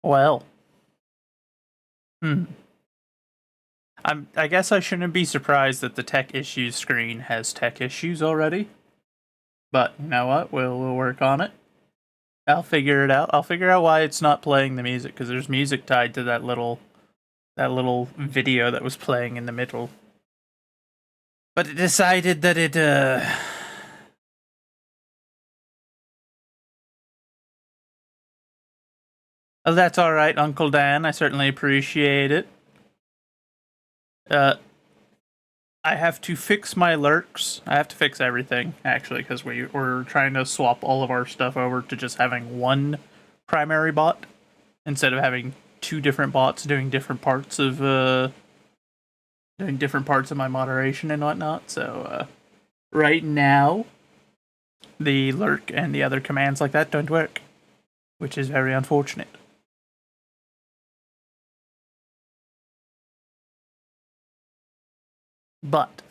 Well, hmm. I guess I shouldn't be surprised that the tech issues screen has tech issues already. But you know what? We'll work on it. I'll figure it out. I'll figure out why it's not playing the music because there's music tied to that little video that was playing in the middle. But it decided that it Oh, that's all right, Uncle Dan. I certainly appreciate it. Uh, I have to fix my lurks. I have to fix everything, actually, because we're trying to swap all of our stuff over to just having one primary bot instead of having two different bots doing different parts of my moderation and whatnot. So right now, the lurk and the other commands like that don't work, which is very unfortunate. But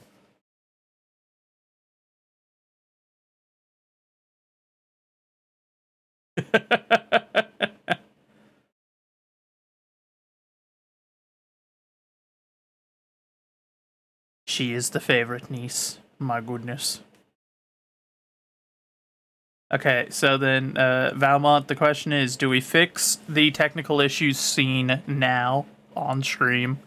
she is the favorite niece. My goodness. Okay, so then, Valmont, the question is, do we fix the technical issues seen now on stream?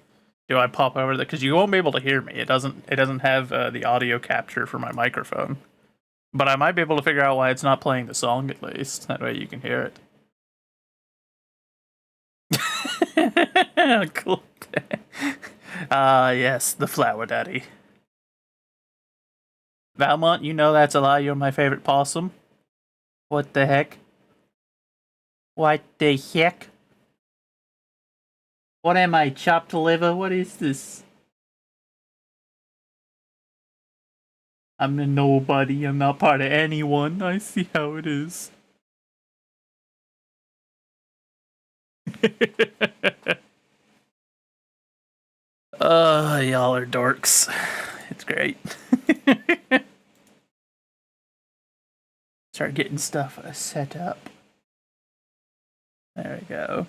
Do I pop over there? Because you won't be able to hear me. It doesn't have the audio capture for my microphone. But I might be able to figure out why it's not playing the song at least. That way you can hear it. Cool. Yes, the flower daddy. Valmont, you know that's a lie. You're my favorite possum. What the heck? What the heck? What am I, chopped liver? What is this? I'm a nobody. I'm not part of anyone. I see how it is. Y'all are dorks. It's great. Start getting stuff set up. There we go.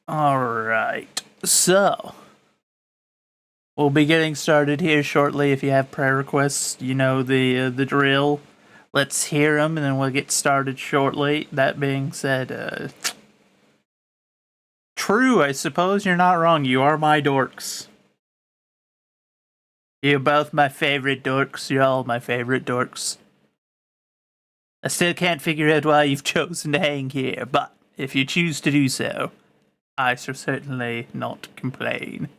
Alright, so we'll be getting started here shortly. If you have prayer requests, you know the drill. Let's hear them, and then we'll get started shortly. That being said, true, I suppose you're not wrong. You are my dorks. You're both my favorite dorks. You're all my favorite dorks. I still can't figure out why you've chosen to hang here, but if you choose to do so, I shall certainly not complain.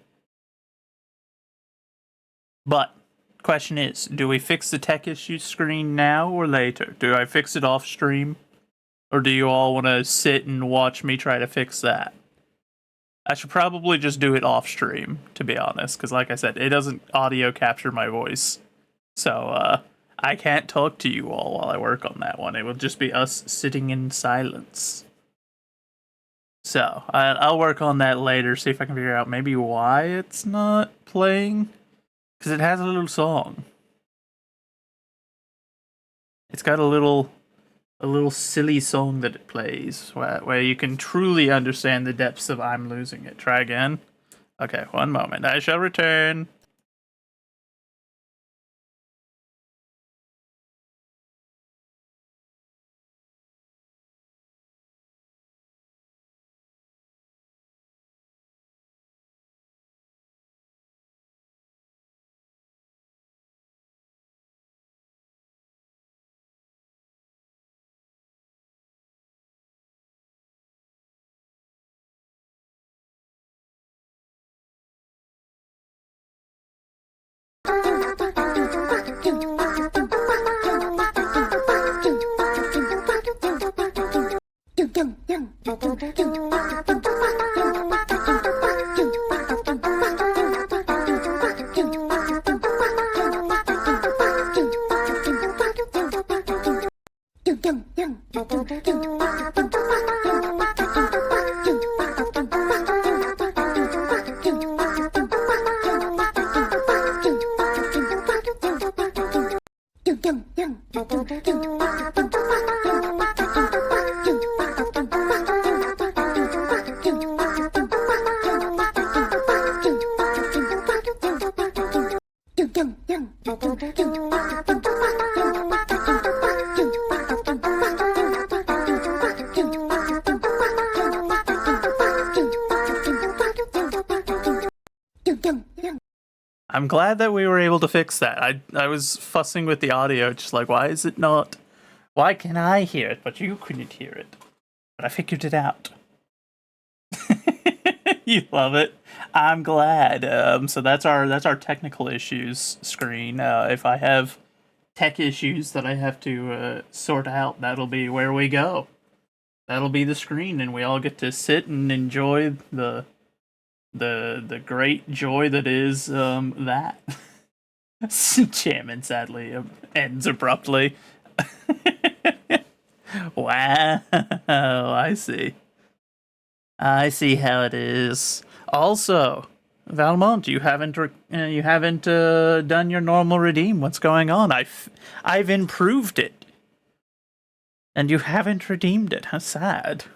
But, question is, do we fix the tech issue screen now or later? Do I fix it off stream? Or do you all want to sit and watch me try to fix that? I should probably just do it off stream, to be honest, because like I said, it doesn't audio capture my voice. So, I can't talk to you all while I work on that one. It will just be us sitting in silence. So, I'll work on that later, see if I can figure out maybe why it's not playing. Because it has a little song. It's got a little silly song that it plays, where you can truly understand the depths of I'm losing it. Try again. Okay, one moment. I shall return. I'm glad that we were able to fix that. I was fussing with the audio, just like, why is it not? Why can I hear it, but you couldn't hear it? But I figured it out. You love it. I'm glad. So that's our technical issues screen. If I have tech issues that I have to sort out, that'll be where we go. That'll be the screen, and we all get to sit and enjoy the great joy that is that. Chairman sadly ends abruptly. Wow, I see. I see how it is. Also, Valmont, you haven't done your normal redeem. What's going on? I've improved it, and you haven't redeemed it. How sad.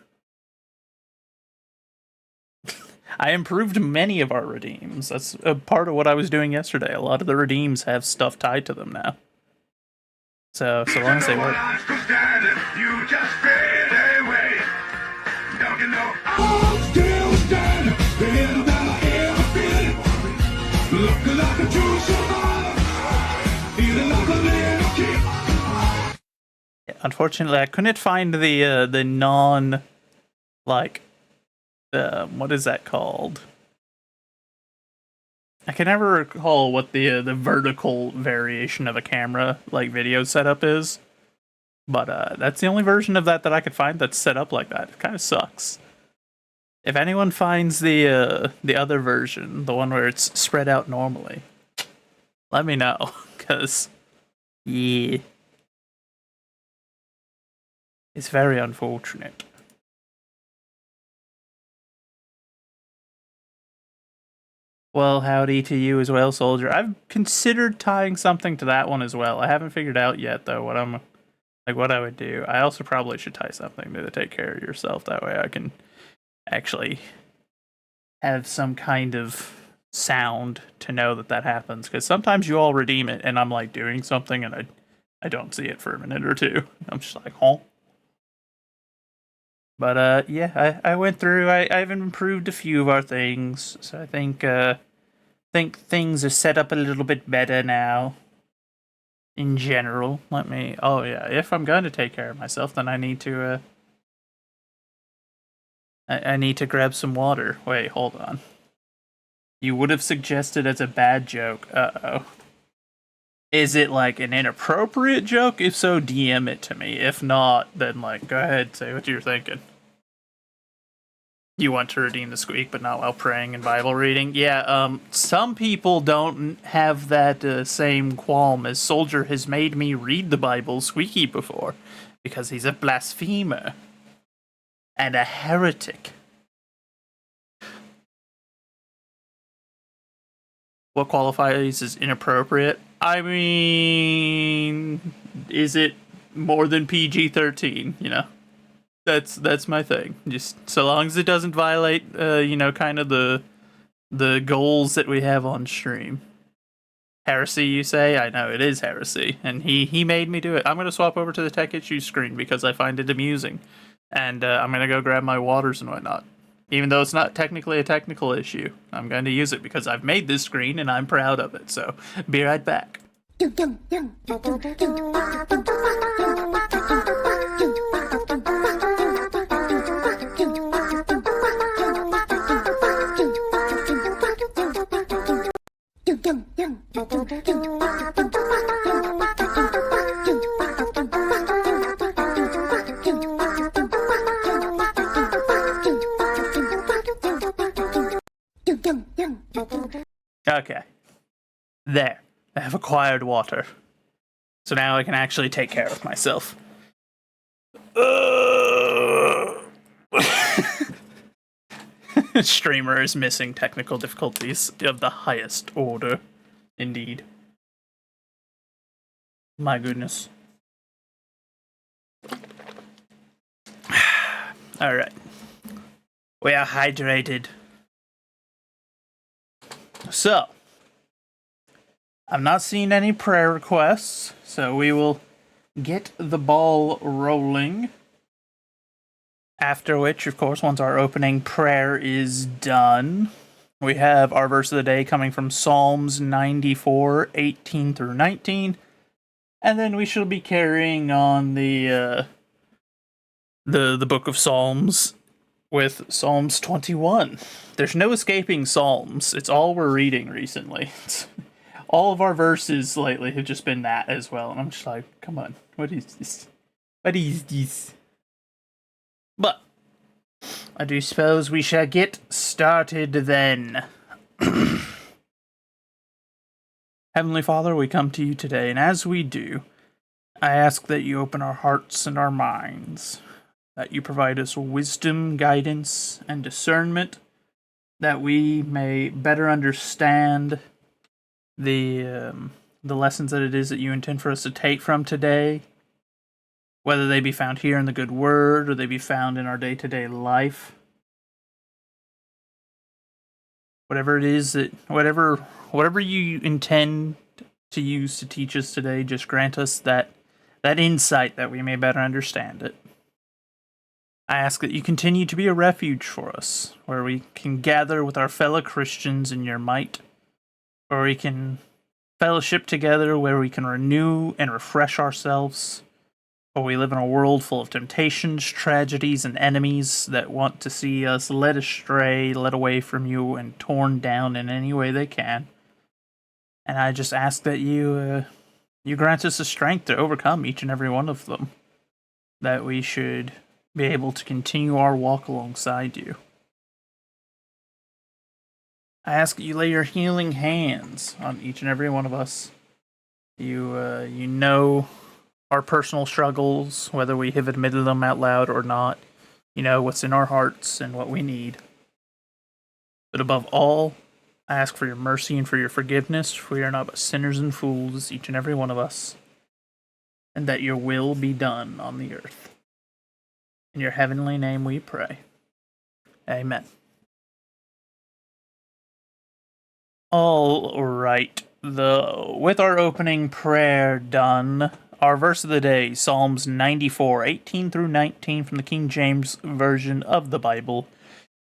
I improved many of our redeems. That's a part of what I was doing yesterday. A lot of the redeems have stuff tied to them now. So long as they work. You just fade away. Don't you know I'm still standing? Looking like a true survivor. Feeling like a little kid. Unfortunately, I couldn't find the non, like, what is that called? I can never recall what the vertical variation of a camera, like, video setup is. But that's the only version of that I could find that's set up like that. It kind of sucks. If anyone finds the other version, the one where it's spread out normally, let me know, because, yeah, it's very unfortunate. Well, howdy to you as well, soldier. I've considered tying something to that one as well. I haven't figured out yet, though, what I would do. I also probably should tie something to take care of yourself. That way I can actually have some kind of sound to know that happens. Because sometimes you all redeem it, and I'm, like, doing something, and I don't see it for a minute or two. I'm just like, huh? But, yeah, I went through, I've improved a few of our things, so I think things are set up a little bit better now. In general, oh yeah, if I'm going to take care of myself, then I need to, I need to grab some water. Wait, hold on. You would have suggested as a bad joke. Uh-oh. Is it, like, an inappropriate joke? If so, DM it to me. If not, then, like, go ahead, say what you're thinking. You want to redeem the squeak, but not while praying and Bible reading? Yeah, some people don't have that same qualm, as Soldier has made me read the Bible squeaky before, because he's a blasphemer. And a heretic. What qualifies as inappropriate? I mean, is it more than PG-13, you know? That's my thing. Just so long as it doesn't violate, you know, kind of the goals that we have on stream. Heresy, you say? I know it is heresy, and he made me do it. I'm gonna swap over to the tech issues screen because I find it amusing, and I'm gonna go grab my waters and whatnot. Even though it's not technically a technical issue, I'm going to use it because I've made this screen and I'm proud of it. So be right back. Okay. There. I have acquired water. So now I can actually take care of myself. Streamer is missing technical difficulties of the highest order. Indeed. My goodness. Alright. We are hydrated. So, I'm not seeing any prayer requests, so we will get the ball rolling. After which, of course, once our opening prayer is done, we have our verse of the day coming from Psalms 94, 18 through 19. And then we shall be carrying on the book of Psalms with Psalms 21. There's no escaping Psalms. It's all we're reading recently. All of our verses lately have just been that as well. And I'm just like, come on, what is this? What is this? But I do suppose we shall get started then. Heavenly Father, we come to you today, and as we do, I ask that you open our hearts and our minds, that you provide us wisdom, guidance, and discernment, that we may better understand the lessons that it is that you intend for us to take from today, whether they be found here in the good word or they be found in our day-to-day life. Whatever it is that whatever you intend to use to teach us today, just grant us that insight that we may better understand it. I ask that you continue to be a refuge for us, where we can gather with our fellow Christians in your might, where we can fellowship together, where we can renew and refresh ourselves, where we live in a world full of temptations, tragedies, and enemies that want to see us led astray, led away from you, and torn down in any way they can. And I just ask that you grant us the strength to overcome each and every one of them, that we should be able to continue our walk alongside you. I ask that you lay your healing hands on each and every one of us. You know our personal struggles, whether we have admitted them out loud or not. You know what's in our hearts and what we need. But above all, I ask for your mercy and for your forgiveness, for we are not but sinners and fools, each and every one of us, and that your will be done on the earth. In your heavenly name we pray. Amen. All right, with our opening prayer done, our verse of the day, Psalms 94, 18 through 19 from the King James Version of the Bible.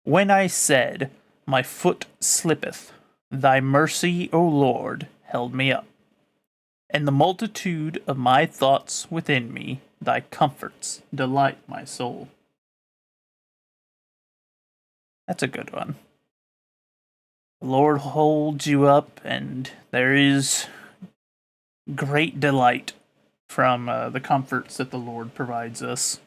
When I said, my foot slippeth, thy mercy, O Lord, held me up. And the multitude of my thoughts within me, thy comforts delight my soul. That's a good one. The Lord holds you up, and there is great delight from the comforts that the Lord provides us.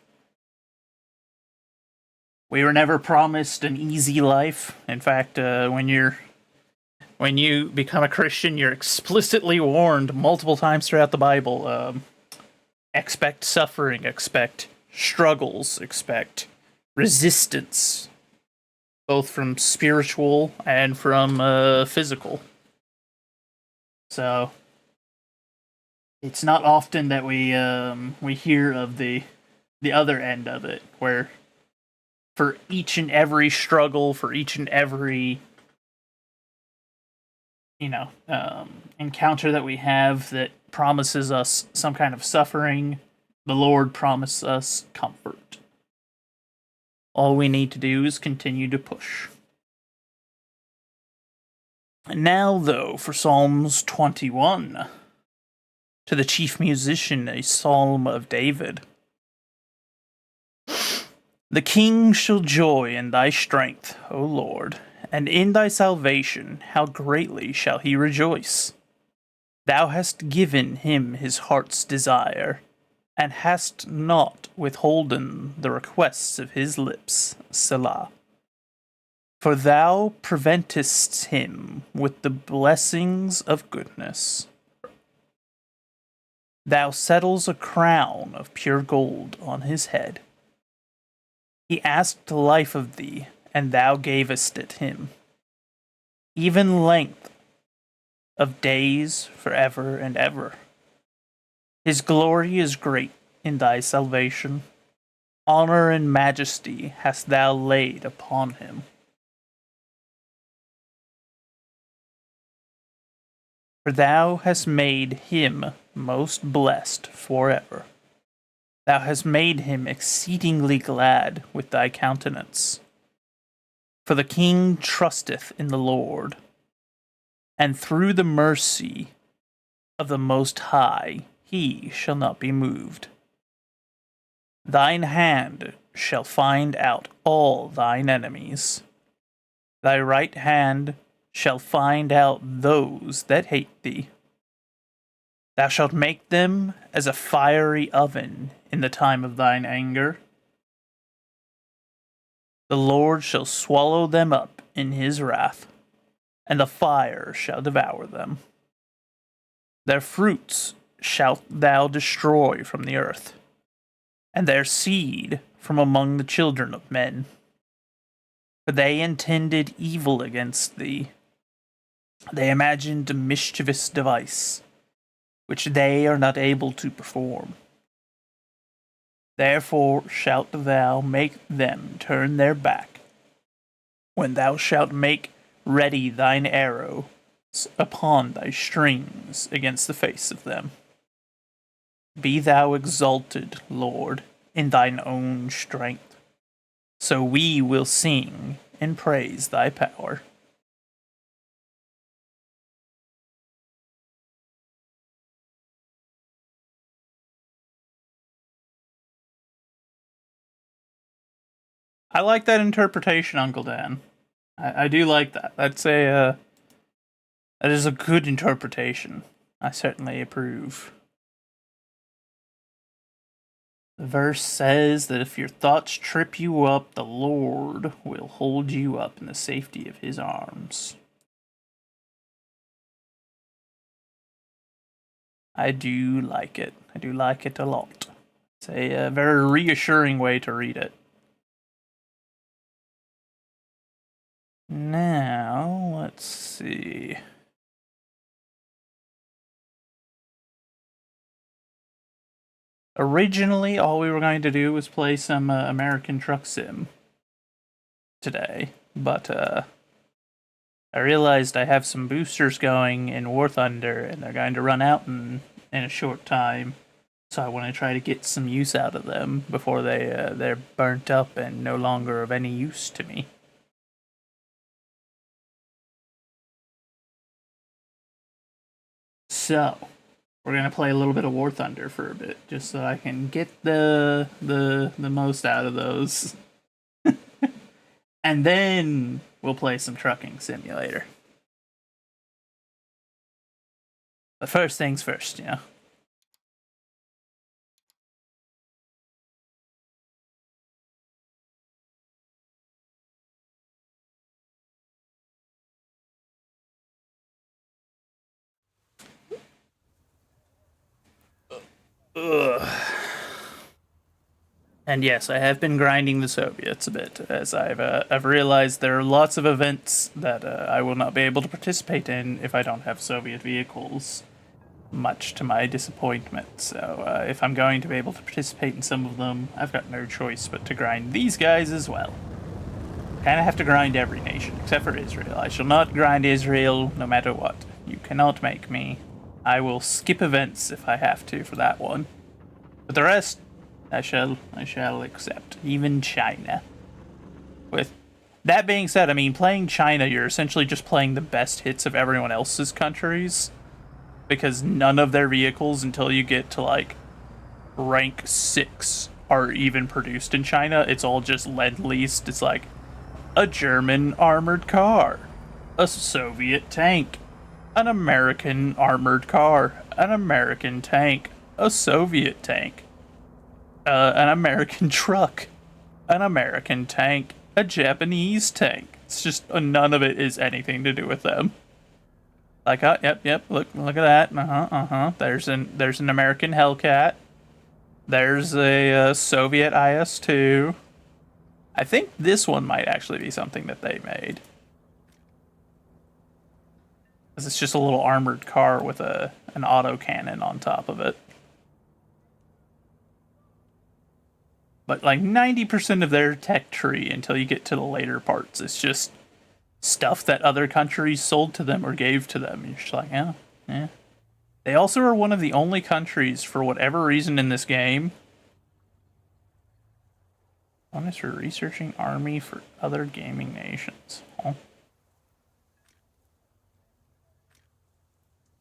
We were never promised an easy life. In fact, when you become a Christian, you're explicitly warned multiple times throughout the Bible. Expect suffering, expect struggles, expect resistance, both from spiritual and from physical. So it's not often that we hear of the other end of it, where for each and every struggle, for each and every encounter that we have that promises us some kind of suffering, the Lord promises us comfort. All we need to do is continue to push. Now, though, for Psalms 21, to the chief musician, a psalm of David. The king shall joy in thy strength, O Lord, and in thy salvation how greatly shall he rejoice. Thou hast given him his heart's desire, and hast not withholden the requests of his lips. Selah. For thou preventest him with the blessings of goodness. Thou settles a crown of pure gold on his head. He asked life of thee, and thou gavest it him, even length of days forever and ever. His glory is great in thy salvation. honor and majesty hast thou laid upon him. For thou hast made him most blessed forever. Thou hast made him exceedingly glad with thy countenance. For the king trusteth in the Lord, and through the mercy of the Most High he shall not be moved. Thine hand shall find out all thine enemies. Thy right hand shall find out those that hate thee. Thou shalt make them as a fiery oven in the time of thine anger. The Lord shall swallow them up in his wrath, and the fire shall devour them. Their fruits shalt thou destroy from the earth, and their seed from among the children of men. For they intended evil against thee. They imagined a mischievous device, which they are not able to perform. Therefore shalt thou make them turn their back, when thou shalt make ready thine arrows upon thy strings against the face of them. Be thou exalted, Lord, in thine own strength, so we will sing and praise thy power. I like that interpretation, Uncle Dan. I do like that. That is a good interpretation. I certainly approve. The verse says that if your thoughts trip you up, the Lord will hold you up in the safety of his arms. I do like it. I do like it a lot. It's a very reassuring way to read it. Now, let's see. Originally, all we were going to do was play some American Truck Sim today, but I realized I have some boosters going in War Thunder, and they're going to run out in a short time. So I want to try to get some use out of them before they're burnt up and no longer of any use to me. So we're gonna play a little bit of War Thunder for a bit, just so I can get the most out of those, and then we'll play some Trucking Simulator. But first things first, you know. Ugh. And yes, I have been grinding the Soviets a bit, as I've realized there are lots of events that I will not be able to participate in if I don't have Soviet vehicles, much to my disappointment. So if I'm going to be able to participate in some of them, I've got no choice but to grind these guys as well. Kind of have to grind every nation, except for Israel. I shall not grind Israel no matter what. You cannot make me. I will skip events if I have to for that one. But the rest, I shall accept. Even China. With that being said, I mean, playing China, you're essentially just playing the best hits of everyone else's countries. Because none of their vehicles, until you get to, like, rank 6, are even produced in China. It's all just Lend-Leased. It's like, a German armored car. A Soviet tank. An American armored car. An American tank. A Soviet tank. An American truck, an American tank, a Japanese tank. It's just none of it is anything to do with them. Like, yep. Look at that. There's an American Hellcat. There's a Soviet IS-2. I think this one might actually be something that they made, because it's just a little armored car with an autocannon on top of it. But like 90% of their tech tree until you get to the later parts, it's just stuff that other countries sold to them or gave to them. You're just like, yeah, yeah. They also are one of the only countries, for whatever reason in this game. Bonus for researching army for other gaming nations. Huh?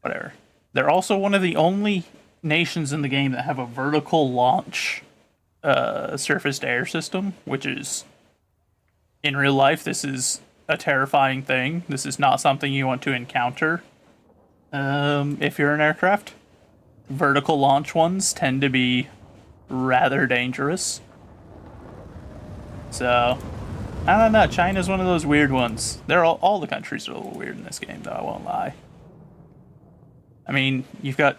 Whatever. They're also one of the only nations in the game that have a vertical launch surface-to-air system, which is, in real life, this is a terrifying thing. This is not something you want to encounter if you're an aircraft. Vertical launch ones tend to be rather dangerous. So, I don't know. China's one of those weird ones. They're all the countries are a little weird in this game, though, I won't lie. I mean, you've got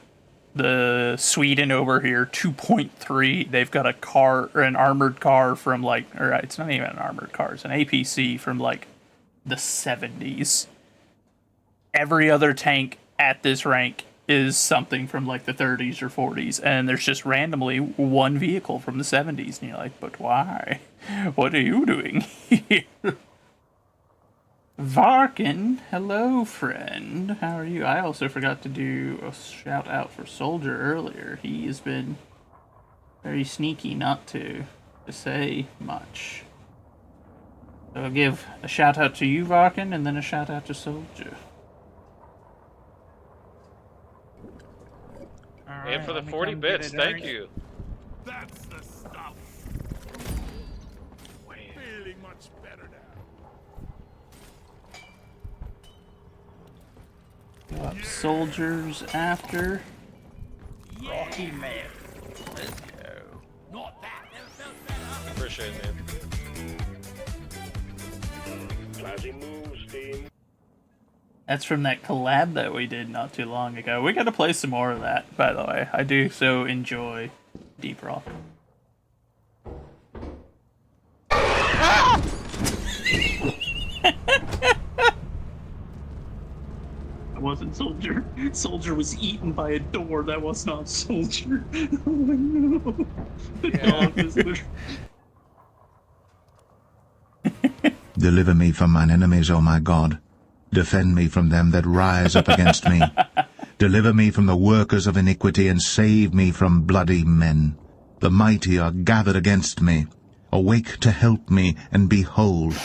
the Sweden over here, 2.3. They've got a car, or an armored car from like, or it's not even an armored car, it's an APC from like the 70s. Every other tank at this rank is something from like the 30s or 40s, and there's just randomly one vehicle from the 70s, and you're like, but why? What are you doing here? Varkin, hello friend, how are you? I also forgot to do a shout out for Soldier earlier. He has been very sneaky not to say much. So I'll give a shout out to you, Varkin, and then a shout out to Soldier. Right, and for the 40 bits, thank you. That's the stuff. Feeling much better now. Go up soldiers after. Rocky man. Let's go. Not that. Never felt better. Appreciate it, man. Classy moves, team. That's from that collab that we did not too long ago. We gotta play some more of that, by the way. I do so enjoy Deep Rock. That wasn't Soldier. Soldier was eaten by a door. That was not Soldier. Oh no. The dog is literally... Deliver me from mine enemies, O my God. Defend me from them that rise up against me. Deliver me from the workers of iniquity, and save me from bloody men. The mighty are gathered against me. Awake to help me, and behold.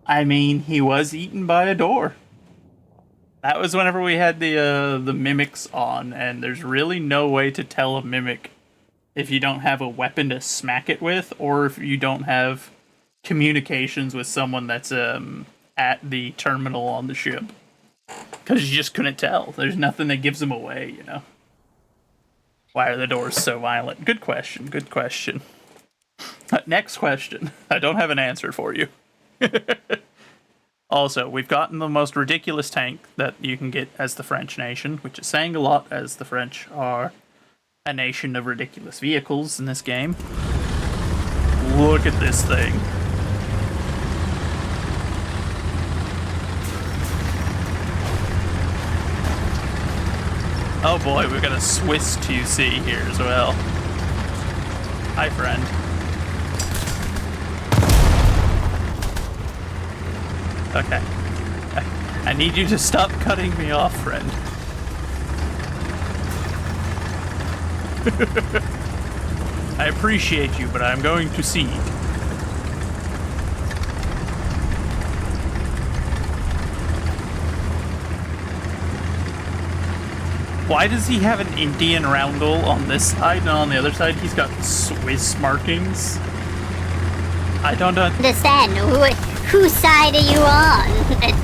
I mean, he was eaten by a door. That was whenever we had the mimics on, and there's really no way to tell a mimic if you don't have a weapon to smack it with, or if you don't have communications with someone that's at the terminal on the ship. Because you just couldn't tell. There's nothing that gives them away, you know. Why are the doors so violent? Good question, good question. Next question. I don't have an answer for you. Also, we've gotten the most ridiculous tank that you can get as the French nation, which is saying a lot, as the French are a nation of ridiculous vehicles in this game. Look at this thing. Oh boy, we've got a Swiss 2C here as well. Hi, friend. Okay. I need you to stop cutting me off, friend. I appreciate you, but I'm going to cede. Why does he have an Indian roundel on this side, and on the other side he's got Swiss markings? I don't understand. Whose side are you on?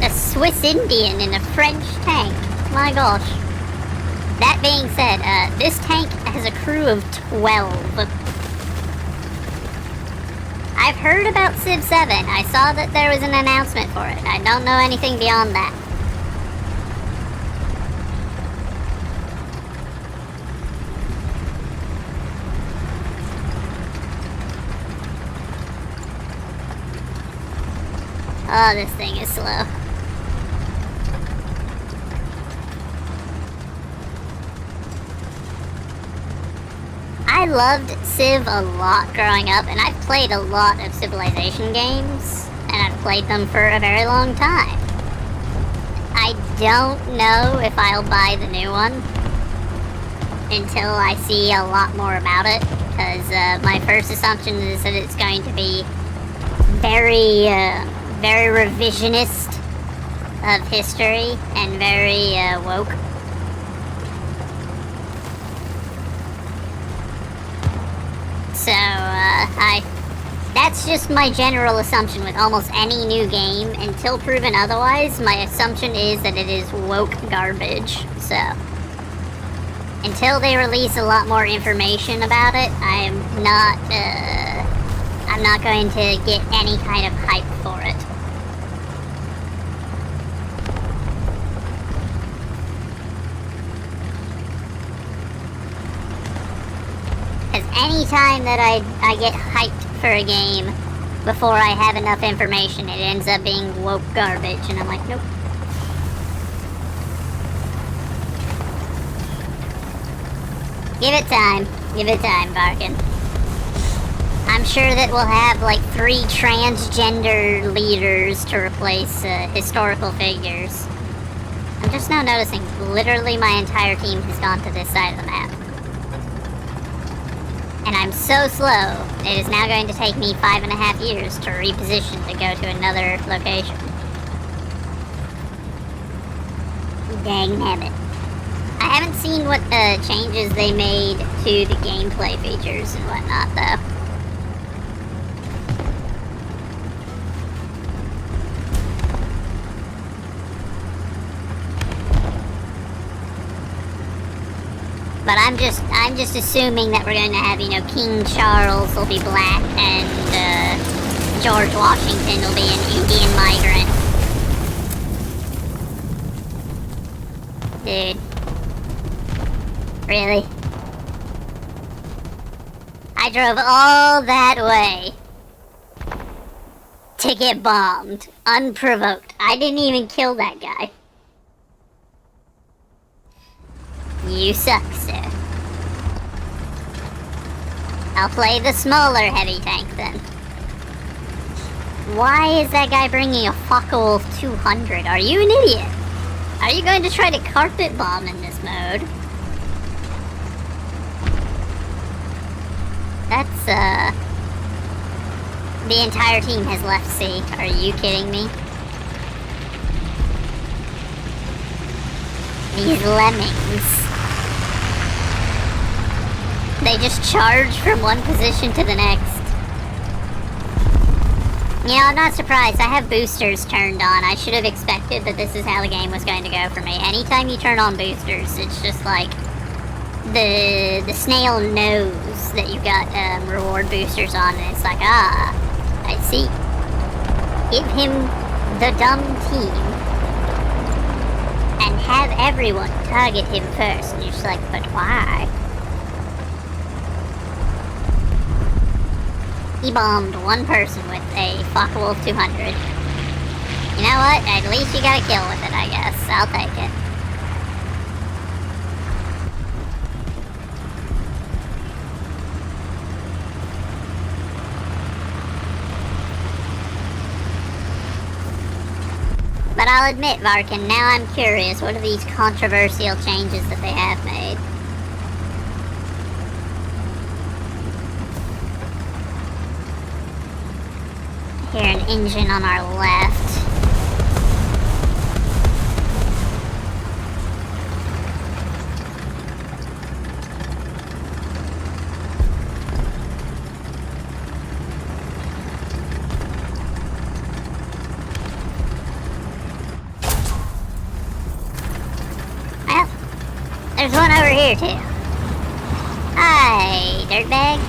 A Swiss Indian in a French tank. My gosh. That being said, this tank has a crew of 12. I've heard about Civ 7. I saw that there was an announcement for it. I don't know anything beyond that. Oh, this thing is slow. I loved Civ a lot growing up, and I've played a lot of Civilization games, and I've played them for a very long time. I don't know if I'll buy the new one until I see a lot more about it, because my first assumption is that it's going to be very, very revisionist of history and very woke. So, that's just my general assumption with almost any new game. Until proven otherwise, my assumption is that it is woke garbage. So, until they release a lot more information about it, I'm not going to get any kind of hype for it. Because anytime that I get hyped for a game before I have enough information, it ends up being woke garbage, and I'm like, nope. Give it time, Barkin. I'm sure that we'll have like 3 transgender leaders to replace historical figures. I'm just now noticing literally my entire team has gone to this side of the map. And I'm so slow, it is now going to take me 5.5 years to reposition to go to another location. Dang nabbit. I haven't seen what changes they made to the gameplay features and whatnot, though. But I'm just assuming that we're going to have, you know, King Charles will be black and George Washington will be an Indian migrant. Dude. Really? I drove all that way to get bombed, unprovoked. I didn't even kill that guy. You suck, sir. I'll play the smaller heavy tank then. Why is that guy bringing a Focke-Wulf 200? Are you an idiot? Are you going to try to carpet bomb in this mode? That's, the entire team has left C. Are you kidding me? These lemmings. They just charge from one position to the next. You know, I'm not surprised. I have boosters turned on. I should have expected that this is how the game was going to go for me. Anytime you turn on boosters, it's just like the snail knows that you've got reward boosters on, and it's like, ah, I see. Give him the dumb team and have everyone target him first. And you're just like, but why? He bombed one person with a Focke-Wulf 200. You know what? At least you got a kill with it, I guess. I'll take it. But I'll admit, Varkin, now I'm curious. What are these controversial changes that they have made? Hear an engine on our left. Well, there's one over here too. Hi, dirtbag.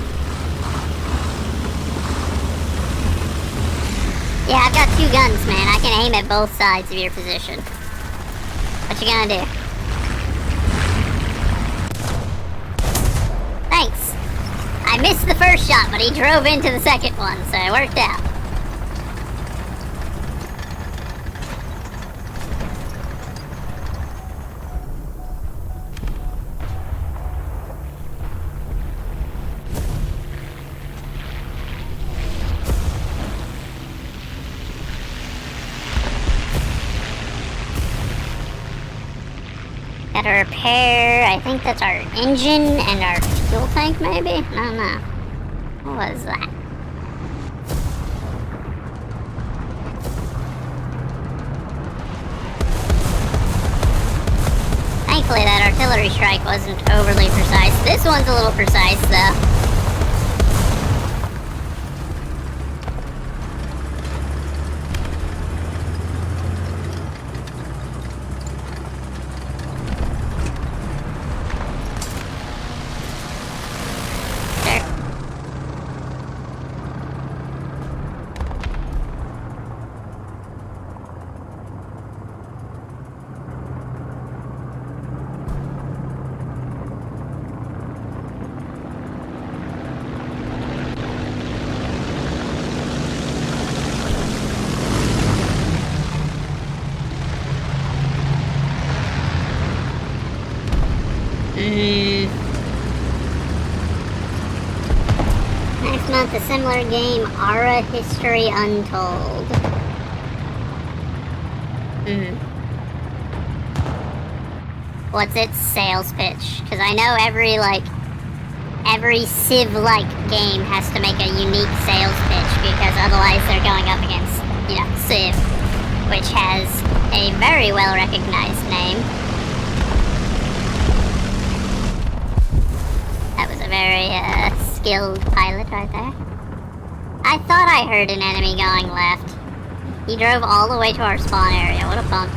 Yeah, I've got 2 guns, man. I can aim at both sides of your position. What you gonna do? Thanks. I missed the first shot, but he drove into the second one, so it worked out. Gotta repair, I think that's our engine and our fuel tank, maybe? I don't know. What was that? Thankfully, that artillery strike wasn't overly precise. This one's a little precise, though. Next month, a similar game, Aura History Untold. What's its sales pitch? Because I know every Civ-like game has to make a unique sales pitch, because otherwise they're going up against, you know, Civ, which has a very well-recognized name. That was a very, skilled pilot right there. I thought I heard an enemy going left. He drove all the way to our spawn area. What a punk.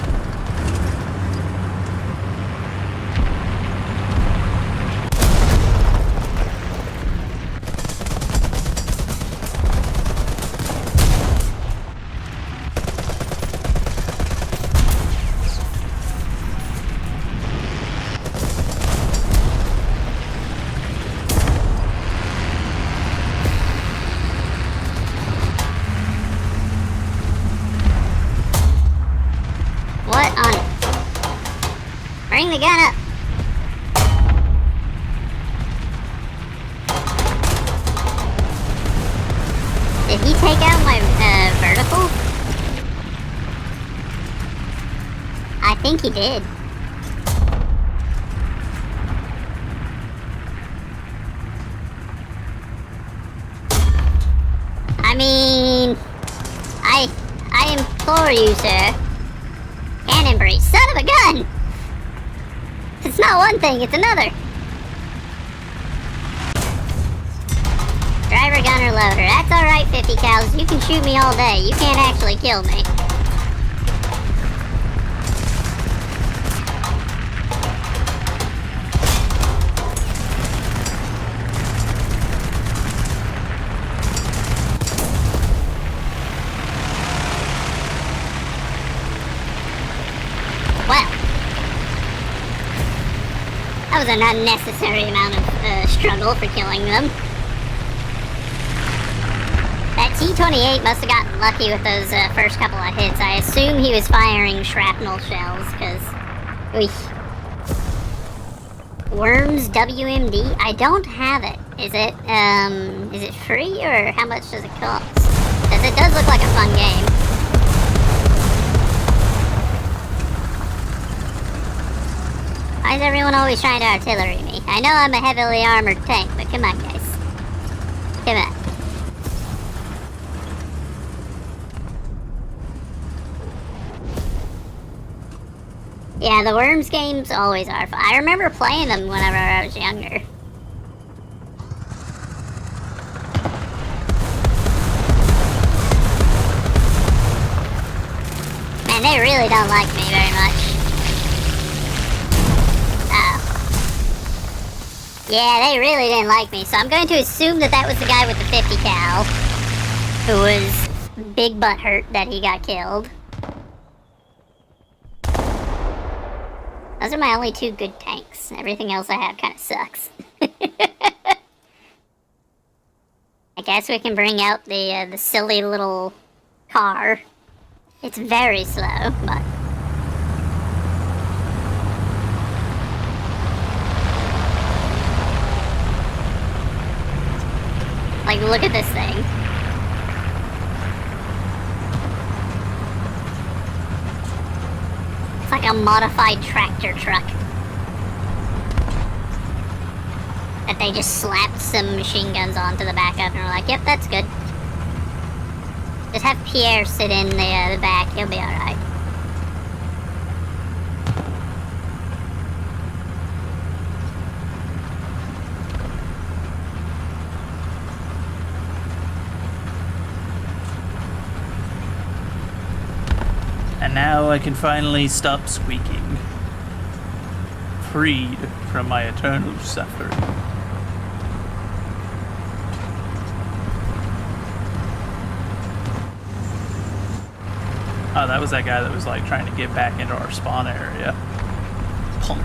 Bring the gun up. Did he take out my vertical? I think he did. I mean, I implore you, sir. Cannon breach, son of a gun! It's not one thing, it's another. Driver, gunner, loader. That's alright, 50 cals. You can shoot me all day. You can't actually kill me. That was an unnecessary amount of struggle for killing them. That T-28 must have gotten lucky with those first couple of hits. I assume he was firing shrapnel shells, because... Worms WMD? I don't have it. Is it free, or how much does it cost? Because it does look like a fun game. Why is everyone always trying to artillery me? I know I'm a heavily armored tank, but come on, guys. Come on. Yeah, the Worms games always are fun. I remember playing them whenever I was younger. Man, they really don't like me very much. Yeah, they really didn't like me, so I'm going to assume that that was the guy with the 50 cal who was big butt hurt that he got killed. Those are my only two good tanks. Everything else I have kind of sucks. I guess we can bring out the silly little car. It's very slow, but... Like, look at this thing. It's like a modified tractor truck. That they just slapped some machine guns onto the back of and were like, yep, that's good. Just have Pierre sit in the back, he'll be alright. And now I can finally stop squeaking. Freed from my eternal suffering. Oh, that was that guy that was like trying to get back into our spawn area. Punk.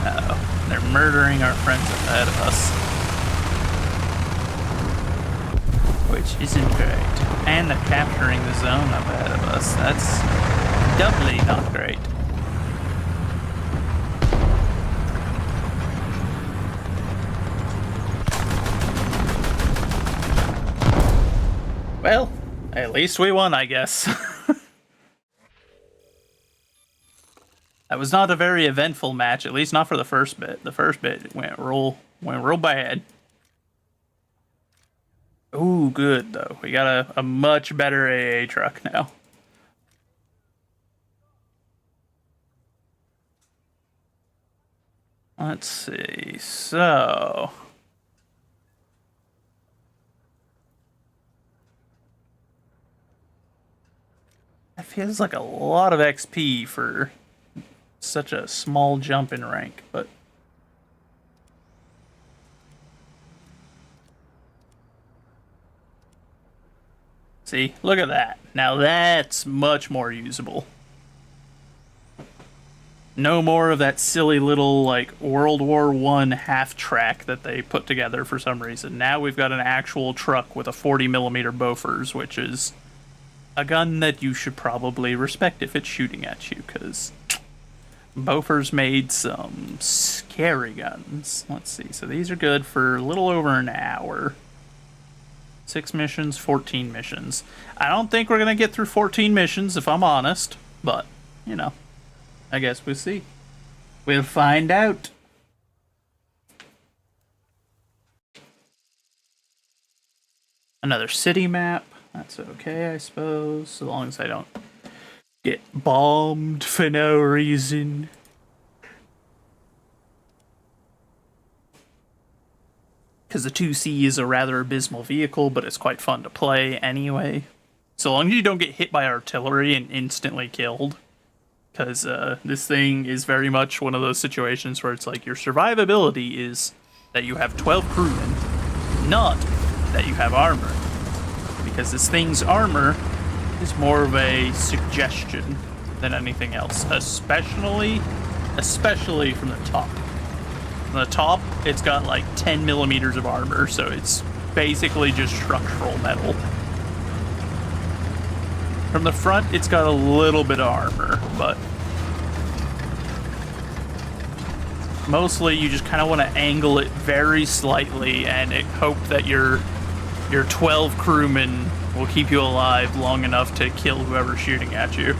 Uh-oh. They're murdering our friends ahead of us. Which isn't great. And they're capturing the zone up ahead of us. That's doubly not great. Well, at least we won, I guess. That was not a very eventful match, at least not for the first bit. The first bit went real bad. Ooh, good, though. We got a much better AA truck now. Let's see. So... That feels like a lot of XP for such a small jump in rank, but... See, look at that. Now that's much more usable. No more of that silly little, like, World War I half-track that they put together for some reason. Now we've got an actual truck with a 40mm Bofors, which is a gun that you should probably respect if it's shooting at you, because Bofors made some scary guns. Let's see, so these are good for a little over an hour. 6 missions, 14 missions. I don't think we're going to get through 14 missions, if I'm honest. But, you know, I guess we'll see. We'll find out. Another city map. That's okay, I suppose. So long as I don't get bombed for no reason. Because the 2C is a rather abysmal vehicle, but it's quite fun to play anyway. So long as you don't get hit by artillery and instantly killed. Because this thing is very much one of those situations where it's like your survivability is that you have 12 crewmen, not that you have armor. Because this thing's armor is more of a suggestion than anything else, especially from the top. From the top, it's got like 10 millimeters of armor, so it's basically just structural metal. From the front, it's got a little bit of armor, but mostly you just kind of want to angle it very slightly and hope that your 12 crewmen will keep you alive long enough to kill whoever's shooting at you.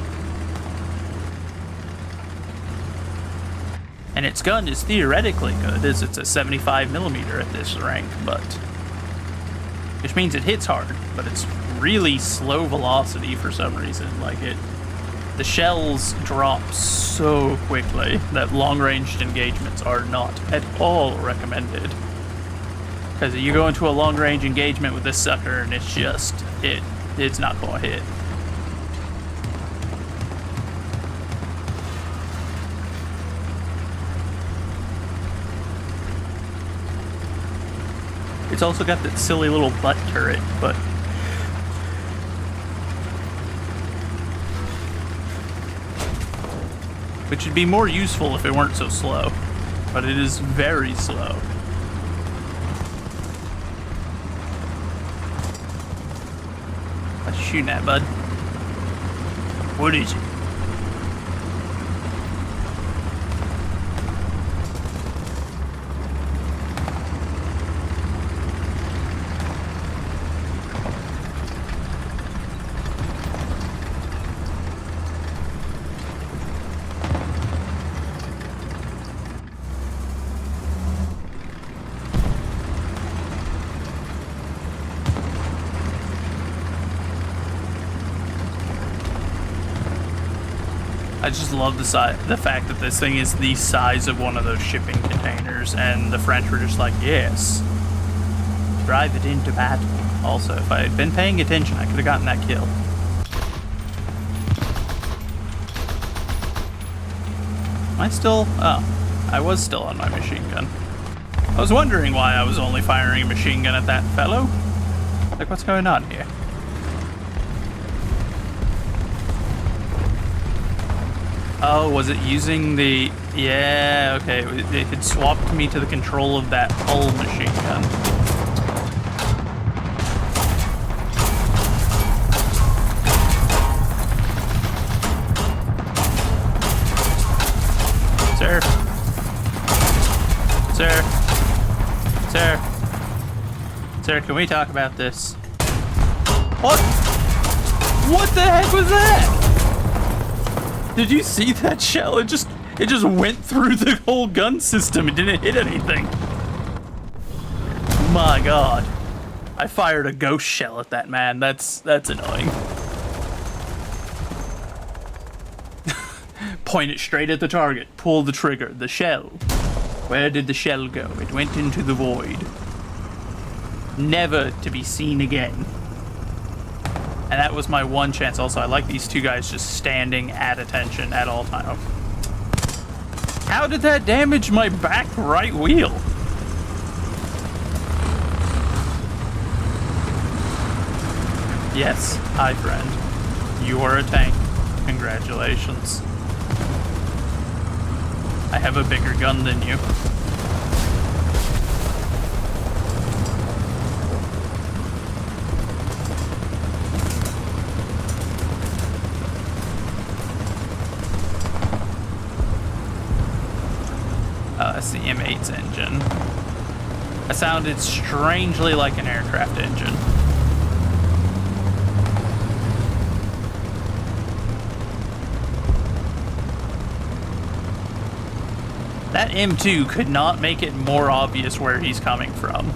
And its gun is theoretically good, as it's a 75mm at this rank, but which means it hits hard, but it's really slow velocity for some reason. Like the shells drop so quickly that long-ranged engagements are not at all recommended. Because you go into a long-range engagement with this sucker and it's just, it's not gonna hit. It's also got that silly little butt turret, but which would be more useful if it weren't so slow. But it is very slow. What you shooting at, bud? What is it? I just love the fact that this thing is the size of one of those shipping containers, and the French were just like, yes, drive it into battle. Also, if I had been paying attention, I could have gotten that kill. Am I still? Oh, I was still on my machine gun. I was wondering why I was only firing a machine gun at that fellow. Like, what's going on here? Oh, was it using the... Yeah, okay. It had swapped me to the control of that hull machine gun. Sir? Sir? Sir? Sir, can we talk about this? What? What the heck was that? Did you see that shell? It just went through the whole gun system. It didn't hit anything. My God. I fired a ghost shell at that man. That's annoying. Point it straight at the target. Pull the trigger. The shell. Where did the shell go? It went into the void. Never to be seen again. And that was my one chance. Also, I like these two guys just standing at attention at all times. How did that damage my back right wheel? Yes, hi friend. You are a tank. Congratulations. I have a bigger gun than you. That's the M8's engine. That sounded strangely like an aircraft engine. That M2 could not make it more obvious where he's coming from.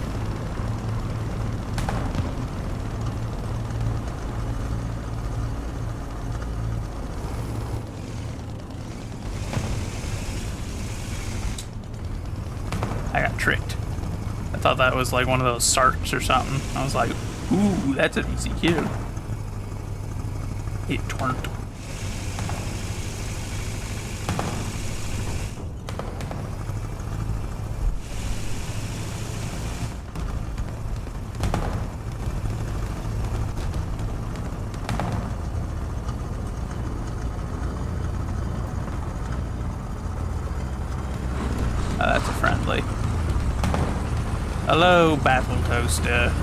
I got tricked. I thought that was like one of those SARPs or something. I was like, ooh, that's an easy kill. It turned. That's a friendly. Hello, Battle Toaster.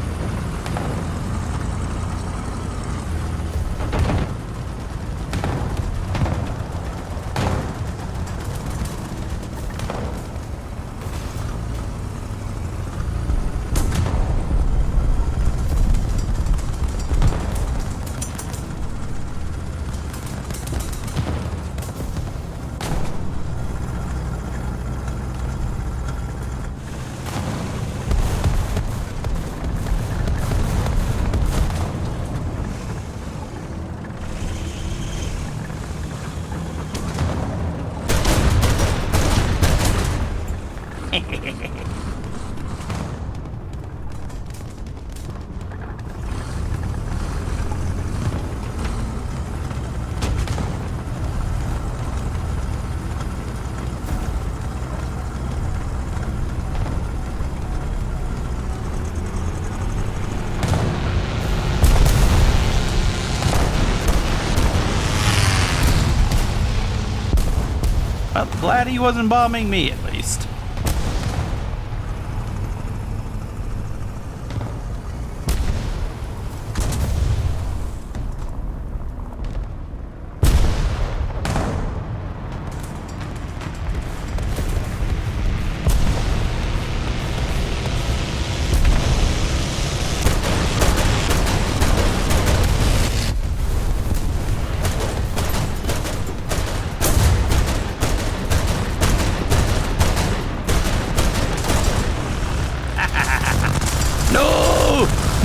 Well, glad he wasn't bombing me, at least.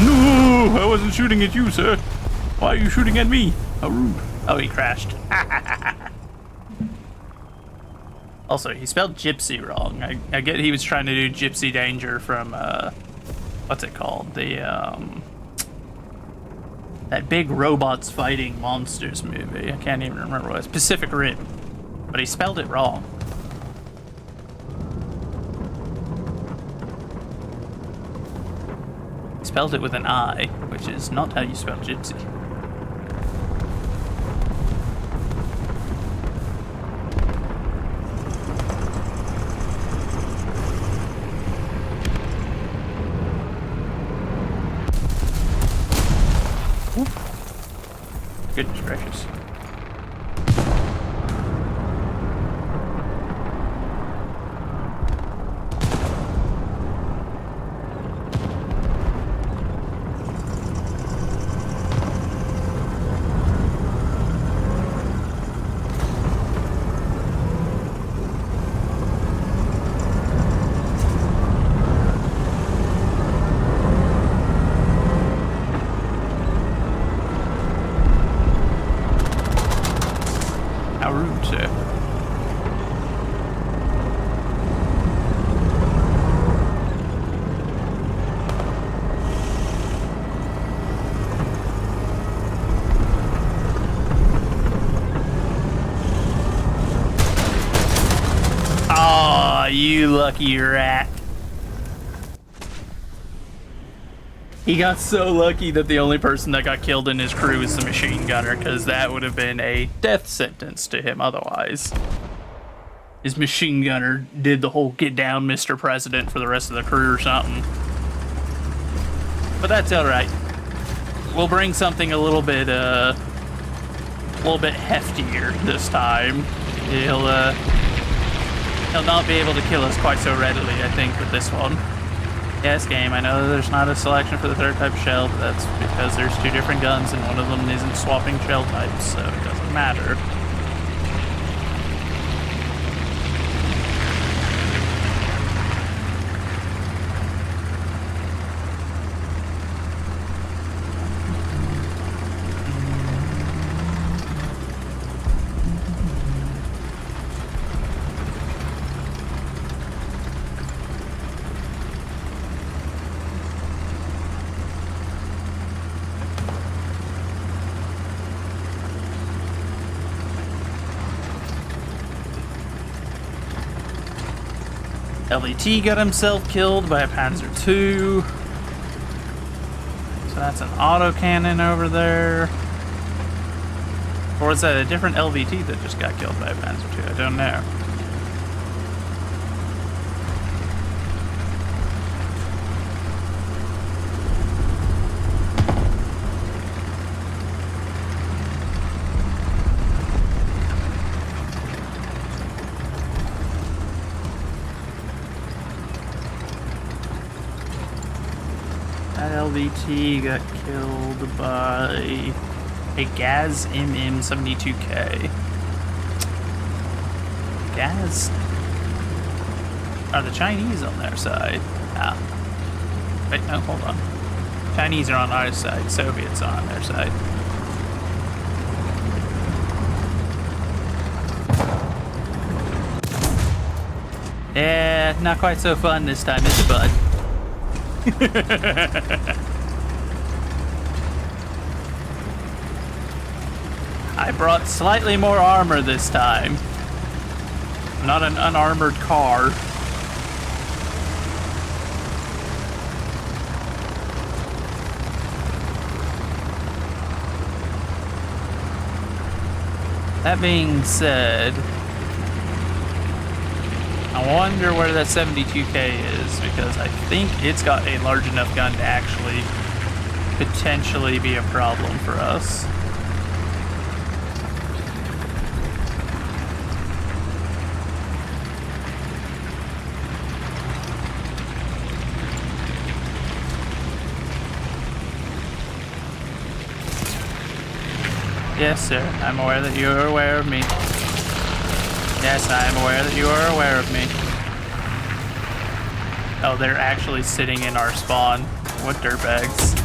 No, I wasn't shooting at you, sir. Why are you shooting at me? How rude. Oh, he crashed. Also, he spelled gypsy wrong. I get he was trying to do Gypsy Danger from, what's it called? That big robots fighting monsters movie. I can't even remember what it was. Pacific Rim. But he spelled it wrong. He spelled it with an I, which is not how you spell gypsy. Goodness gracious. How rude, sir. Aw, you lucky rat. He got so lucky that the only person that got killed in his crew is the machine gunner, because that would have been a death sentence to him otherwise. His machine gunner did the whole get down, Mr. President, for the rest of the crew or something. But that's alright. We'll bring something a little bit heftier this time. He'll not be able to kill us quite so readily, I think, with this one. Yes, game, I know there's not a selection for the third type of shell, but that's because there's two different guns and one of them isn't swapping shell types, so it doesn't matter. LET got himself killed by a Panzer II. So that's an autocannon over there. Or was that a different LVT that just got killed by a Panzer II? I don't know. That LVT got killed by a Gaz MM72K. Gaz? Are the Chinese on their side? Ah. Wait, no, hold on. Chinese are on our side, Soviets are on their side. Yeah, not quite so fun this time, is it, bud? I brought slightly more armor this time. Not an unarmored car. That being said, I wonder where that 72K is, because I think it's got a large enough gun to actually potentially be a problem for us. Yes, sir. I'm aware that you are aware of me. Yes, I am aware that you are aware of me. Oh, they're actually sitting in our spawn. What dirtbags.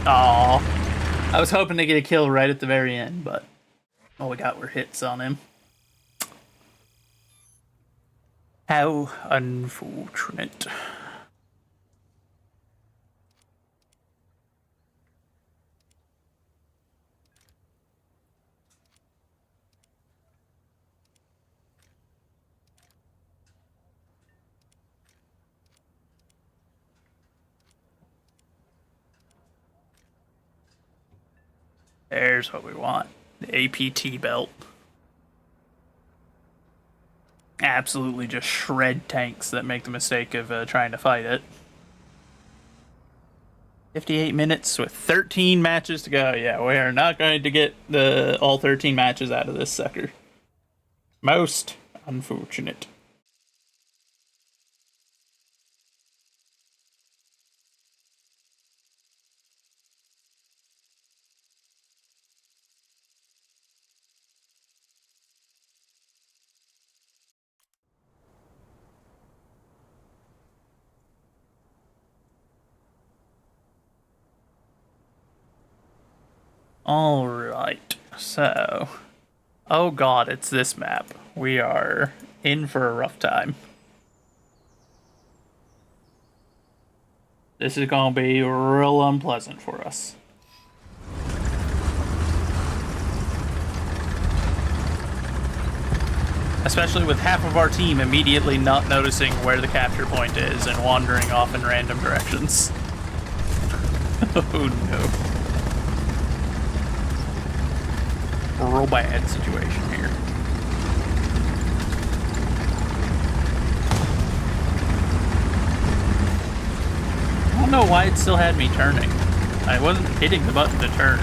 Aww. I was hoping to get a kill right at the very end, but all we got were hits on him. How unfortunate. There's what we want. The APT belt. Absolutely just shred tanks that make the mistake of trying to fight it. 58 minutes with 13 matches to go. Yeah, we are not going to get all 13 matches out of this sucker. Most unfortunate. Alright, so... Oh god, it's this map. We are in for a rough time. This is gonna be real unpleasant for us. Especially with half of our team immediately not noticing where the capture point is and wandering off in random directions. Oh no. Real bad situation here. I don't know why it still had me turning. I wasn't hitting the button to turn.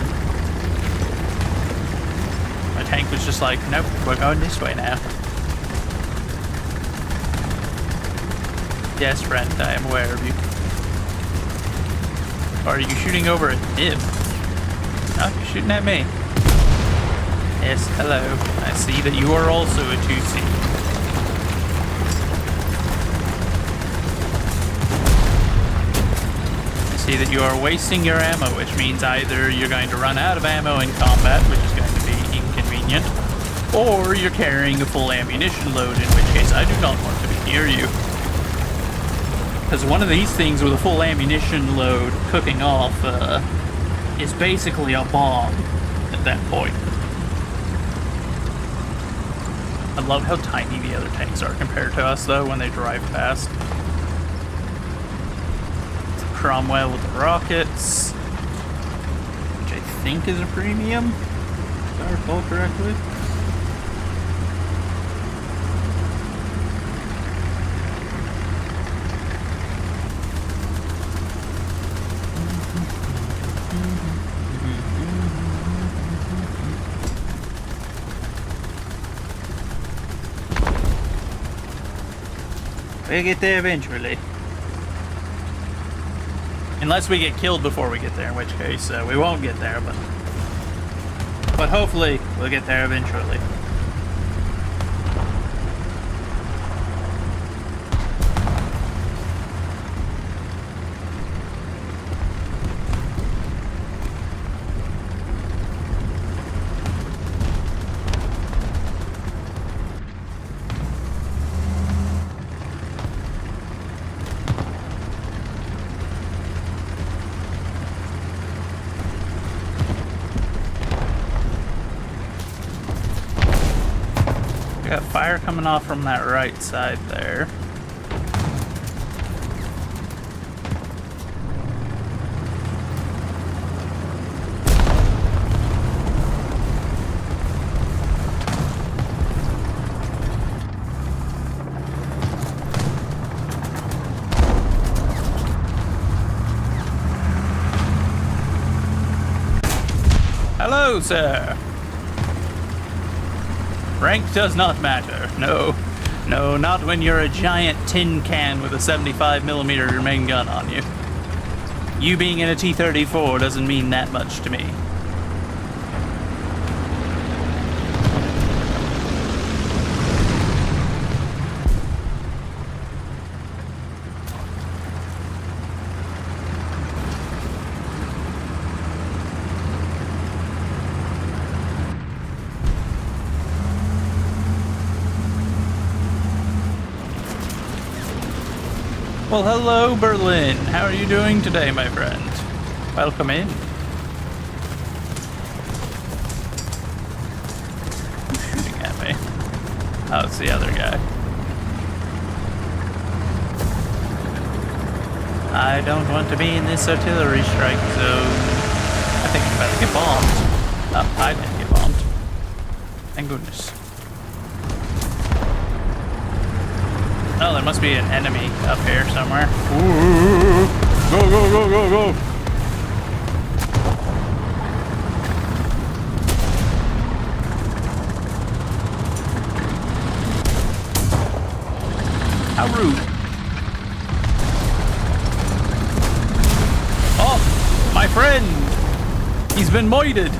My tank was just like, nope, we're going this way now. Yes, friend, I am aware of you. Are you shooting over at him? No, you're shooting at me. Yes, hello. I see that you are also a 2C. I see that you are wasting your ammo, which means either you're going to run out of ammo in combat, which is going to be inconvenient, or you're carrying a full ammunition load, in which case I do not want to be near you. Because one of these things with a full ammunition load cooking off is basically a bomb at that point. I love how tiny the other tanks are compared to us, though, when they drive past. Cromwell with the rockets, which I think is a premium, if I recall correctly. We'll get there eventually. Unless we get killed before we get there, in which case we won't get there, but hopefully we'll get there eventually. Got fire coming off from that right side there. Hello, sir. Rank does not matter. No, not when you're a giant tin can with a 75mm main gun on you. You being in a T-34 doesn't mean that much to me. Well, hello, Berlin. How are you doing today, my friend? Welcome in. Who's shooting at me? Oh, it's the other guy. I don't want to be in this artillery strike zone. I think I'm about to get bombed. Oh, I didn't get bombed. Thank goodness. Oh, there must be an enemy up here somewhere. Ooh, go, go, go, go, go! How rude. Oh, my friend! He's been moited!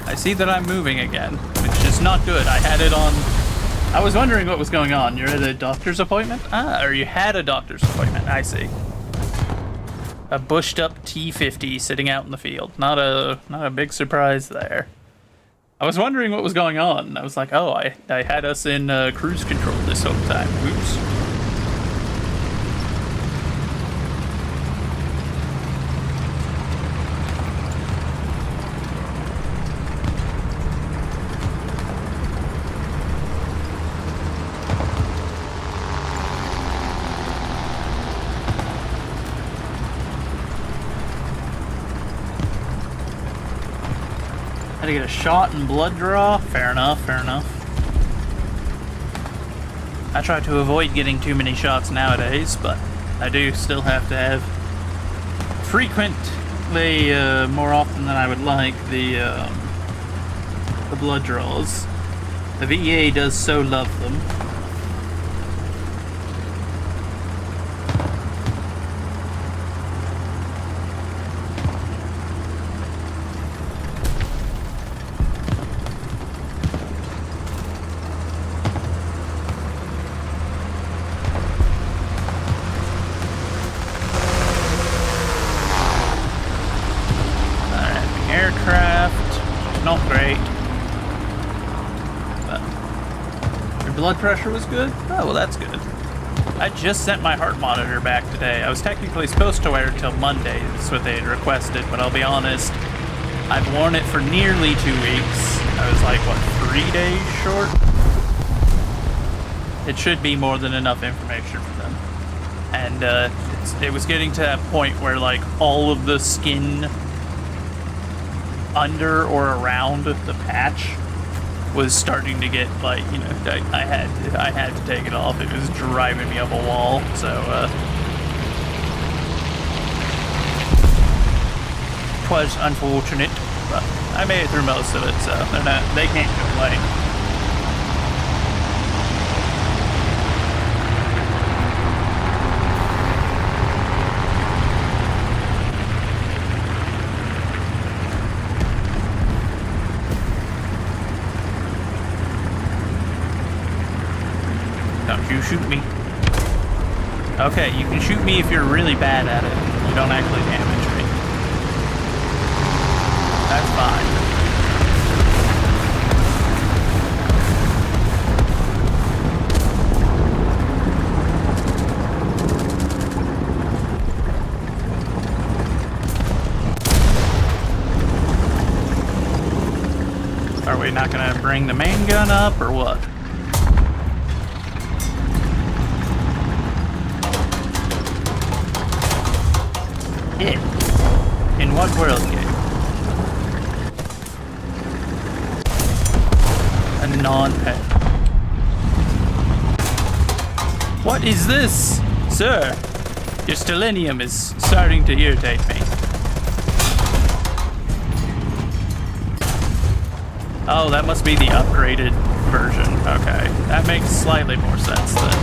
I see that I'm moving again, which is not good. I had it on... I was wondering what was going on. You're at a doctor's appointment? Ah, or you had a doctor's appointment. I see. A bushed up T-50 sitting out in the field. Not a big surprise there. I was wondering what was going on. I was like, oh, I had us in cruise control this whole time. Oops. Had to get a shot and blood draw? Fair enough, fair enough. I try to avoid getting too many shots nowadays, but I do still have to have frequently, more often than I would like, the blood draws. The VA does so love them. Not great. But your blood pressure was good? Oh, well, that's good. I just sent my heart monitor back today. I was technically supposed to wear it till Monday. That's what they had requested, but I'll be honest, I've worn it for nearly 2 weeks. I was like, what, 3 days short? It should be more than enough information for them. And it was getting to that point where, like, all of the skin under or around the patch was starting to get, like, you know, I had to take it off. It was driving me up a wall. So twas unfortunate, but I made it through most of it, so they can't complain. You shoot me. Okay, you can shoot me if you're really bad at it. You don't actually damage me. That's fine. Are we not gonna bring the main gun up or what? It. In what world game? A non-pet. What is this? Sir, your stellinium is starting to irritate me. Oh, that must be the upgraded version. Okay, that makes slightly more sense then.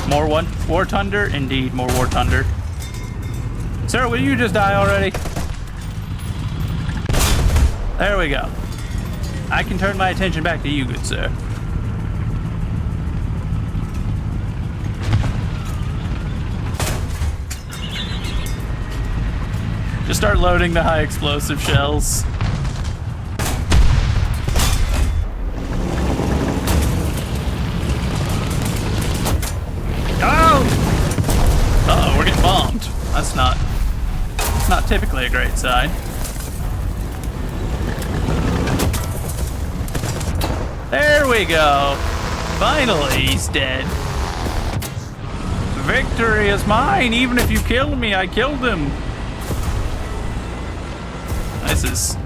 More War Thunder? Indeed, more War Thunder. Sir, will you just die already? There we go. I can turn my attention back to you, good sir. Just start loading the high explosive shells. Oh! Uh-oh, we're getting bombed. That's not typically a great sign. There we go. Finally, he's dead. Victory is mine. Even if you killed me, I killed him. This is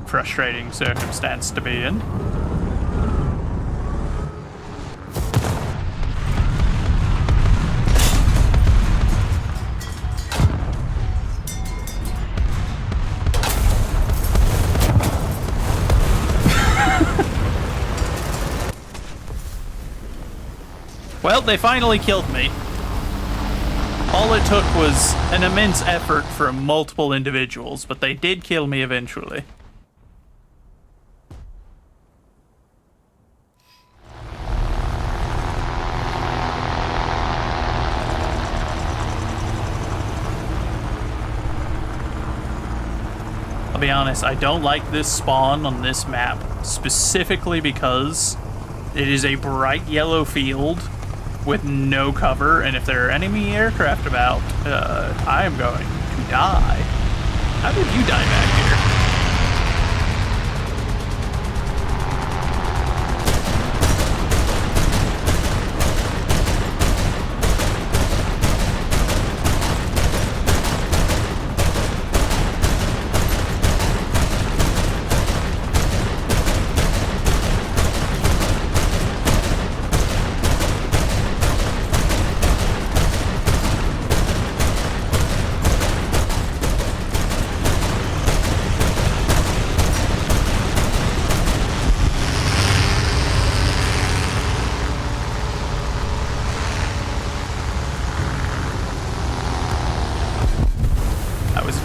frustrating circumstance to be in. Well, they finally killed me. All it took was an immense effort from multiple individuals, but they did kill me eventually. I'll be honest, I don't like this spawn on this map, specifically because it is a bright yellow field with no cover, and if there are enemy aircraft about, I am going to die. How did you die back here?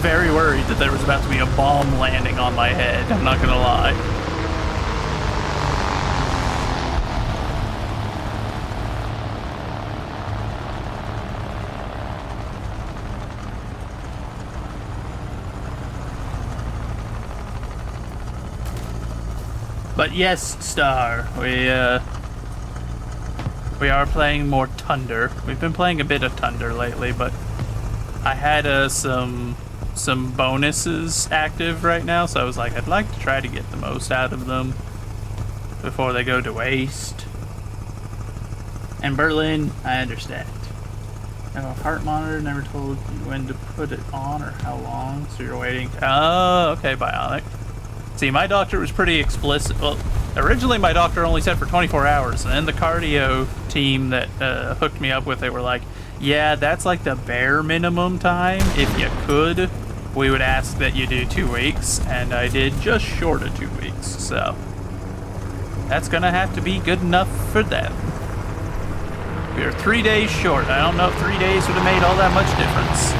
Very worried that there was about to be a bomb landing on my head, I'm not gonna lie. But yes, Star, we are playing more Thunder. We've been playing a bit of Thunder lately, but I had some bonuses active right now, so I was like, I'd like to try to get the most out of them before they go to waste. And Berlin, I understand. I have a heart monitor, never told you when to put it on or how long, so you're waiting. Oh, okay, Bionic. See, my doctor was pretty explicit. Well, originally my doctor only said for 24 hours, and then the cardio team that hooked me up with, they were like, yeah, that's like the bare minimum time. If you could, we would ask that you do 2 weeks, and I did just short of 2 weeks, so that's gonna have to be good enough for them. We are 3 days short. I don't know if 3 days would have made all that much difference.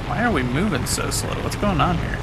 Why are we moving so slow? What's going on here?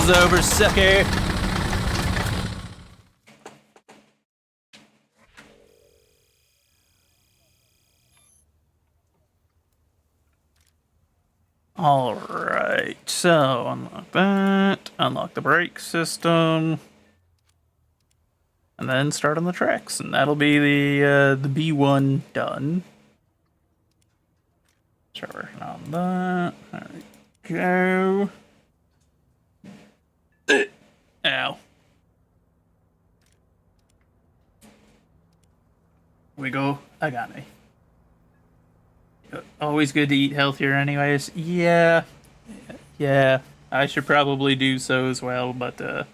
Show's over, sucker. Alright, so unlock that, unlock the brake system, and then start on the tracks, and that'll be the B1 done. Start working on that. There we go. Ow. We go. I got me. Always good to eat healthier anyways. Yeah. I should probably do so as well, but I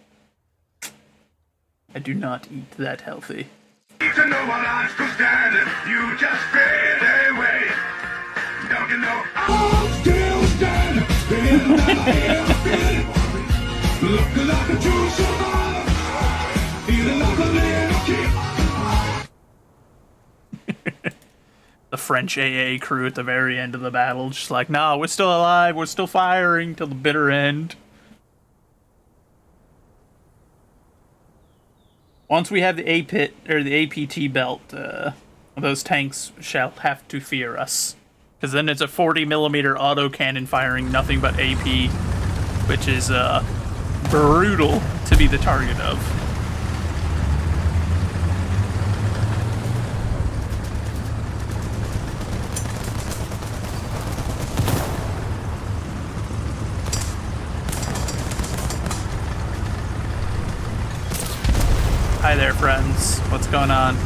do not eat that healthy. To know what I'm still standing, you just fade away. Don't you know I'm still standing? Looking like a true survivor, feeling like a little kid. The French AA crew at the very end of the battle, just like, nah, we're still alive, we're still firing till the bitter end. Once we have the APIT, or the APT belt, those tanks shall have to fear us. Because then it's a 40mm autocannon firing nothing but AP, which is, brutal to be the target of. Hi there, friends. What's going on?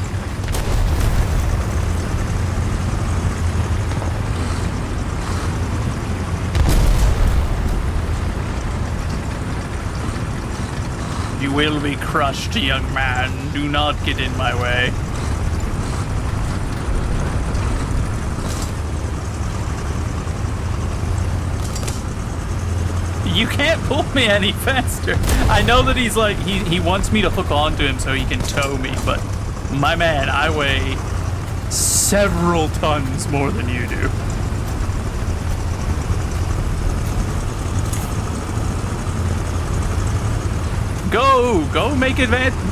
You will be crushed, young man. Do not get in my way. You can't pull me any faster. I know that he's like, he wants me to hook onto him so he can tow me, but my man, I weigh several tons more than you do.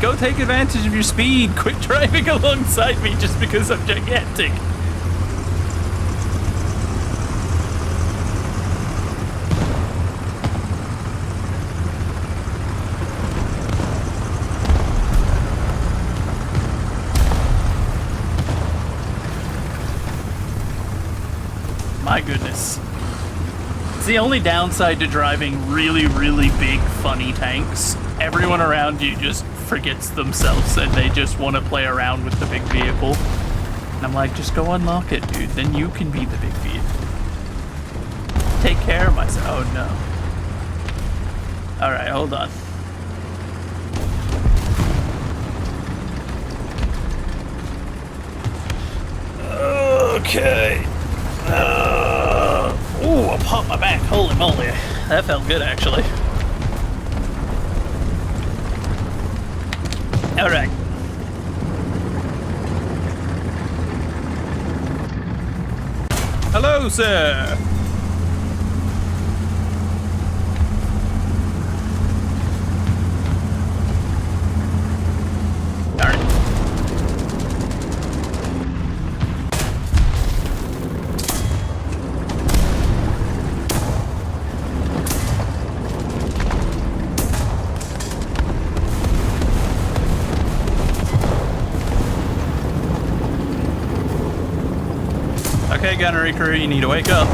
Go take advantage of your speed. Quit driving alongside me just because I'm gigantic. My goodness. It's the only downside to driving really, really big, funny tanks. Everyone around you just forgets themselves and they just want to play around with the big vehicle. And I'm like, just go unlock it, dude. Then you can be the big vehicle. Take care of myself. Oh, no. Alright, hold on. Okay. Ooh, I popped my back. Holy moly. That felt good, actually. Alright. Hello, sir. Alright. Okay, gunnery crew, you need to wake up.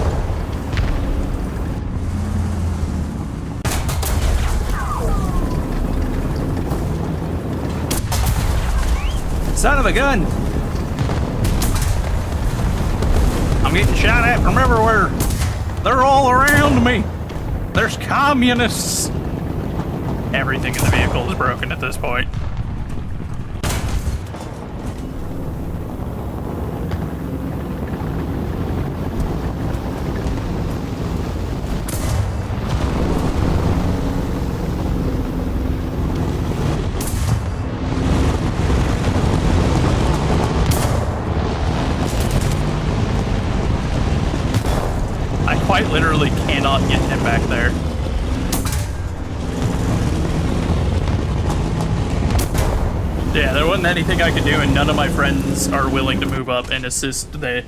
Son of a gun! I'm getting shot at from everywhere. They're all around me. There's communists. Everything in the vehicle is broken at this point. Quite literally cannot get him back there. Yeah, there wasn't anything I could do, and none of my friends are willing to move up and assist the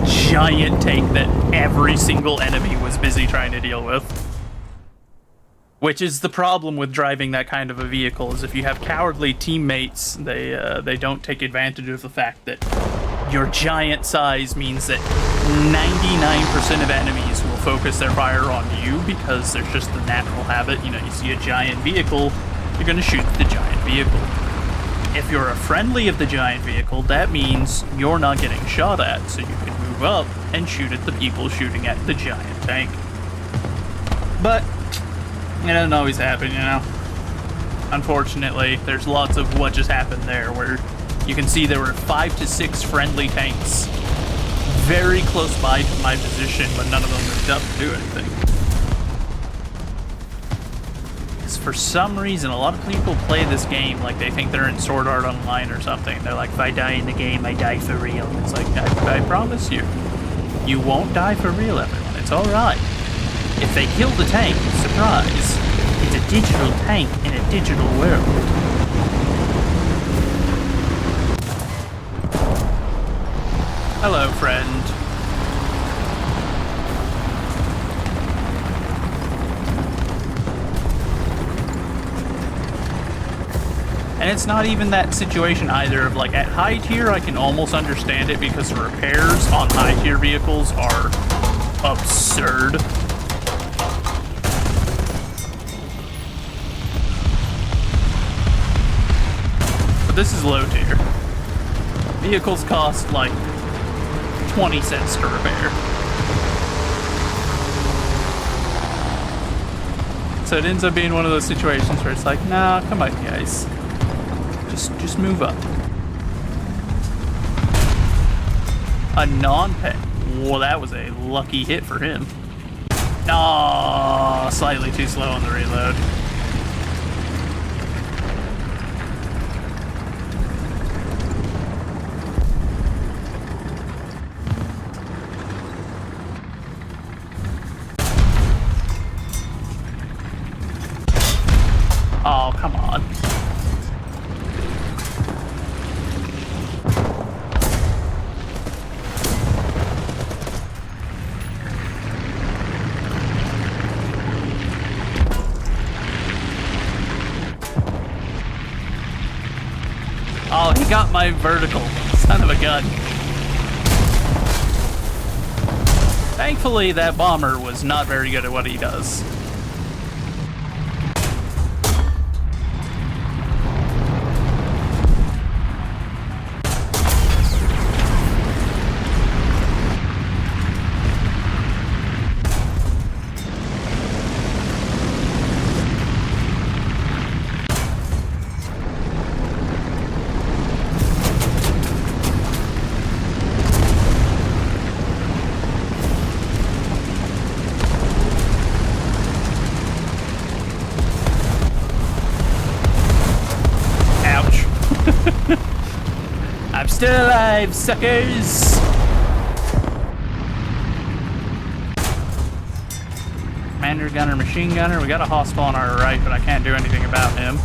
giant tank that every single enemy was busy trying to deal with. Which is the problem with driving that kind of a vehicle, is if you have cowardly teammates, they don't take advantage of the fact that your giant size means that 99% of enemies will focus their fire on you because there's just the natural habit. You know, you see a giant vehicle, you're gonna shoot the giant vehicle. If you're a friendly of the giant vehicle, that means you're not getting shot at, so you can move up and shoot at the people shooting at the giant tank. But it doesn't always happen, you know. Unfortunately, there's lots of what just happened there, where you can see there were 5 to 6 friendly tanks very close by to my position, but none of them moved up to do anything. Because for some reason, a lot of people play this game like they think they're in Sword Art Online or something. They're like, if I die in the game, I die for real. It's like, I promise you, you won't die for real, everyone. It's alright. If they kill the tank, surprise, it's a digital tank in a digital world. Hello, friend. And it's not even that situation either of like, at high tier I can almost understand it because the repairs on high tier vehicles are absurd. But this is low tier. Vehicles cost like 20 cents to repair. So it ends up being one of those situations where it's like, nah, come on guys. Just move up. A non-pet. Whoa, that was a lucky hit for him. Oh, slightly too slow on the reload. Oh, come on. Oh, he got my vertical. Son of a gun. Thankfully, that bomber was not very good at what he does. I'm still alive, suckers! Commander gunner, machine gunner. We got a hostile on our right, but I can't do anything about him.